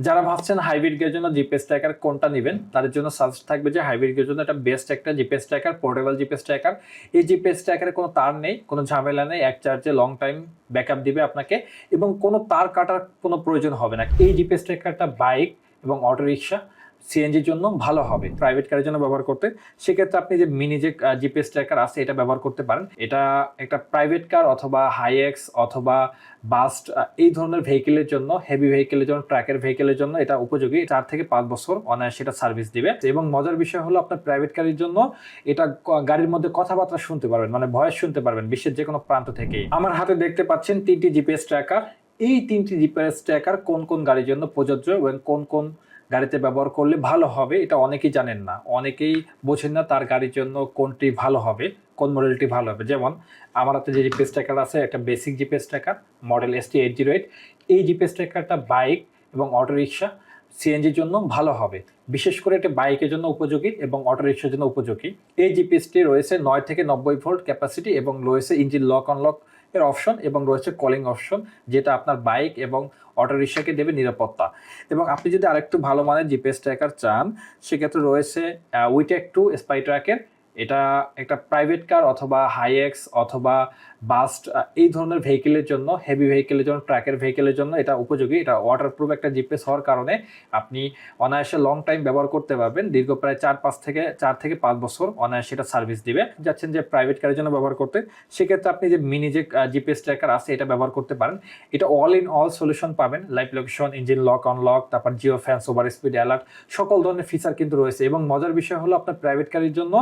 যারা ভাবছেন hybrid gear জন্য জিপিএস ট্র্যাকার কোনটা নেবেন তাদের জন্য সাজেস্ট থাকবে যে হাইব্রিড গিয়ার জন্য একটা বেস্ট একটা GPS tracker, portable GPS tracker. এই জিপিএস ট্র্যাকারে কোনো তার নেই, কোনো ঝামেলা নেই, এক চার্জে লং টাইম ব্যাকআপ দিবে আপনাকে এবং কোনো তার কাটার কোনো প্রয়োজন হবে না। এই জিপিএস ট্র্যাকারটা বাইক এবং অটো রিক্সা, সিএনজির জন্য ভালো হবে প্রাইভেট কারের জন্য ব্যবহার করতে। সেক্ষেত্রে আপনি যে মিনি যে জিপিএস ট্র্যাকার আছে এটা ব্যবহার করতে পারেন। এটা একটা প্রাইভেট কার অথবা হাইএক্স অথবা বাস এই ধরনের ভেহিকেলের জন্য, হেভি ভেহিকেলের জন্য, ট্রাকের ভেহিকেলের জন্য এটা উপযোগী। 4 থেকে 5 বছর অনায়াসে এটা সার্ভিস দিবে। এবং মজার বিষয় হলো আপনার প্রাইভেট কারের জন্য এটা গাড়ির মধ্যে কথাবার্তা শুনতে পারবেন, মানে ভয়েস শুনতে পারবেন বিশ্বের যে কোনো প্রান্ত থেকেই। আমার হাতে দেখতে পাচ্ছেন 3টি জিপিএস ট্র্যাকার। এই 3টি জিপিএস ট্র্যাকার কোন কোন গাড়ির জন্য প্রযোজ্য এবং কোন কোন গাড়িতে ব্যবহার করলে ভালো হবে এটা অনেকেই জানেন না, অনেকেই বোঝেন না তার গাড়ির জন্য কোনটি ভালো হবে, কোন মডেলটি ভালো হবে। যেমন আমার হাতে যে জিপিএস ট্র্যাকার আছে একটা basic GPS tracker model ST808। এই জিপিএস ট্র্যাকারটা বাইক এবং অটো রিক্সা, সিএনজির জন্য ভালো হবে। বিশেষ করে এটা বাইকের জন্য উপযোগী এবং অটো রিক্সার জন্য উপযোগী। এই জিপিএসটি রয়েছে 9 থেকে 90 ভোল্ট ক্যাপাসিটি এবং রয়েছে ইঞ্জিন লক আনলক এর অপশন এবং রয়েছে কলিং অপশন, যেটা আপনার বাইক এবং অটো রিক্সাকে দেবে নিরাপত্তা। এবং আপনি যদি আরেকটু ভালো মানের জিপিএস ট্র্যাকার চান সেক্ষেত্রে রয়েছে উইটেক 2 স্পাই ট্র্যাকের। এটা একটা প্রাইভেট কার অথবা হাইএক্স অথবা বাস এই ধরনের ভেহিকেলের জন্য, হেভি ভেহিকেলের জন্য, ট্রাকের ভেহিকেলের জন্য এটা উপযোগী। এটা ওয়াটারপ্রুফ একটা জিপিএস হওয়ার কারণে আপনি অনায়াসে লং টাইম ব্যবহার করতে পারবেন। দীর্ঘ প্রায় 4 থেকে 5 বছর অনায়াসে এটা সার্ভিস দিবে। যাচ্ছেন যে প্রাইভেট কারের জন্য ব্যবহার করতে, সেক্ষেত্রে আপনি যে মিনি যে জিপিএস ট্র্যাকার আছে এটা ব্যবহার করতে পারেন। এটা অল ইন অল সলিউশন পাবেন, live location, engine lock unlock, তারপর geofence, over speed alert, সকল ধরনের ফিচার কিন্তু রয়েছে। এবং মজার বিষয় হলো আপনার প্রাইভেট কারের জন্য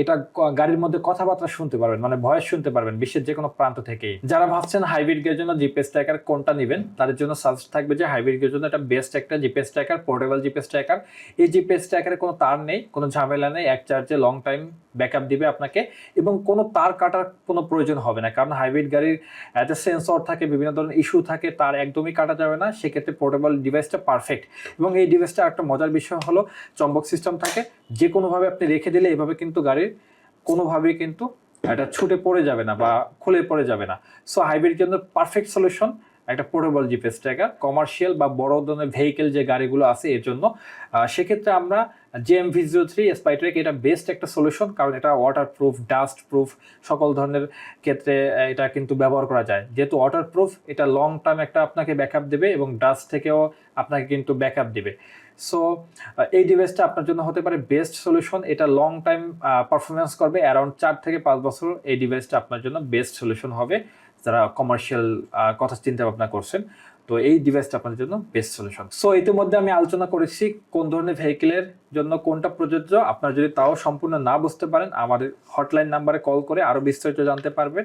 এটা গাড়ির মধ্যে কথাবার্তা শুনতে পারবেন, মানে ভয়েস শুনতে পারবেন বিশ্বের যে কোনো প্রান্ত থেকেই। যারা ভাবছেন হাইব্রিড গিয়ার জন্য জিপিএস ট্র্যাকার কোনটা নেবেন তাদের জন্য সাজেস্ট থাকবে যে হাইব্রিড গিয়ার জন্য একটা বেস্ট একটা GPS tracker, portable GPS tracker. এই জিপিএস ট্র্যাকারে কোনো তার নেই, কোনো ঝামেলা নেই, এক চার্জে লং টাইম ব্যাকআপ দিবে আপনাকে এবং কোনো তার কাটার কোনো প্রয়োজন হবে না। কারণ হাইব্রিড গাড়ির একটা সেন্সর থাকে, বিভিন্ন ধরনের ইস্যু থাকে, তার একদমই কাটা যাবে না। সেক্ষেত্রে পোর্টেবল ডিভাইসটা পারফেক্ট। এবং এই ডিভাইসটা একটা মজার বিষয় হলো চম্বক সিস্টেম থাকে, যে কোনোভাবে আপনি রেখে দিলে এভাবে কিন্তু গাড়ির কোনোভাবেই কিন্তু এটা ছুটে পড়ে যাবে না বা খুলে পড়ে যাবে না। সো হাইব্রিড কিন্তু পারফেক্ট সলিউশন একটা পোর্টেবল জিপিএস ট্র্যাকার কমার্শিয়াল বা বড় ধরনের ভেহিকেল যে গাড়িগুলো আছে এর জন্য। সেক্ষেত্রে আমরা JMV03 স্পাইট্রেক এটা বেস্ট একটা সলিউশন, কারণ এটা ওয়াটারপ্রুফ, ডাস্ট প্রুফ, সকল ধরনের ক্ষেত্রে এটা কিন্তু ব্যবহার করা যায়। যেহেতু ওয়াটারপ্রুফ, এটা লং টার্ম একটা আপনাকে ব্যাকআপ দেবে এবং ডাস্ট থেকেও আপনাকে কিন্তু ব্যাকআপ দেবে। সো এই ডিভাইসটা আপনার জন্য হতে পারে বেস্ট সলিউশন। এটা লং টাইম পারফরমেন্স করবে, অ্যারাউন্ড 4 থেকে 5 বছর এই ডিভাইসটা আপনার জন্য বেস্ট সলিউশন হবে যারা কমার্শিয়াল কথা চিন্তা ভাবনা করছেন। তো এই ডিভাইসটা আপনাদের জন্য বেস্ট সলিউশন। সো ইতিমধ্যে আমি আলোচনা করেছি কোন ধরনের ভেহিকেলের জন্য কোনটা প্রযোজ্য। আপনারা যদি তাও সম্পূর্ণ না বুঝতে পারেন আমাদের হটলাইন নাম্বারে কল করে আরো বিস্তারিত জানতে পারবেন।